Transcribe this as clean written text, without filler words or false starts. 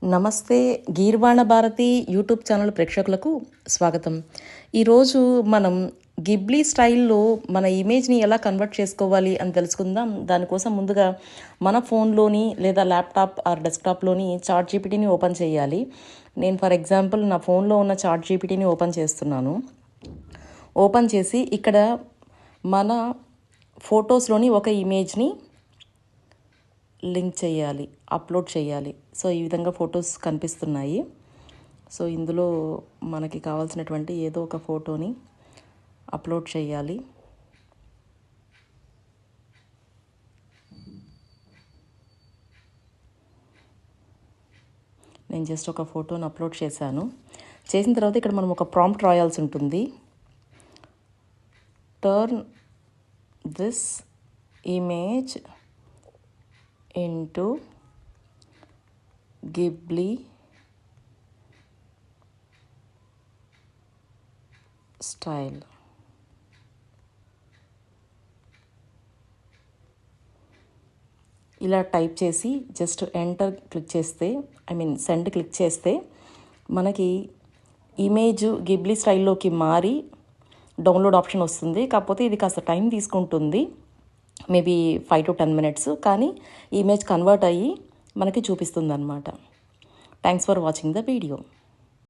నమస్తే గీర్వాణ Bharati YouTube channel ప్రేక్షకులకు స్వాగతం. ఈరోజు మనం గిబ్లీ స్టైల్లో మన ఇమేజ్ని ఎలా కన్వర్ట్ చేసుకోవాలి అని తెలుసుకుందాం. దానికోసం ముందుగా మన ఫోన్లోని లేదా ల్యాప్టాప్ ఆర్ డెస్క్టాప్లోని చాట్ జీపీటీని ఓపెన్ చేయాలి. నేను ఫర్ ఎగ్జాంపుల్ నా ఫోన్లో ఉన్న చాట్ జీపీటీని ఓపెన్ చేస్తున్నాను. ఓపెన్ చేసి ఇక్కడ మన ఫొటోస్లోని ఒక ఇమేజ్ని లింక్ చేయాలి, అప్లోడ్ చేయాలి. సో ఈ విధంగా ఫొటోస్ కనిపిస్తున్నాయి. సో ఇందులో మనకి కావాల్సినటువంటి ఏదో ఒక ఫోటోని అప్లోడ్ చేయాలి. నేను జస్ట్ ఒక ఫోటోని అప్లోడ్ చేశాను. చేసిన తర్వాత ఇక్కడ మనం ఒక ప్రాంప్ట్ రాయాల్సి ఉంటుంది. Turn this image into Ghibli style. ఇలా టైప్ చేసి జస్ట్ ఎంటర్ క్లిక్ చేస్తే సెండ్ క్లిక్ చేస్తే మనకి ఇమేజ్ గిబ్లీ స్టైల్లోకి మారి డౌన్లోడ్ ఆప్షన్ వస్తుంది. కాకపోతే ఇది కాస్త టైం తీసుకుంటుంది, మేబీ 5 to 10 minutes, కానీ ఇమేజ్ కన్వర్ట్ అయ్యి మనకి చూపిస్తుంది అన్నమాట. Thanks for watching the video.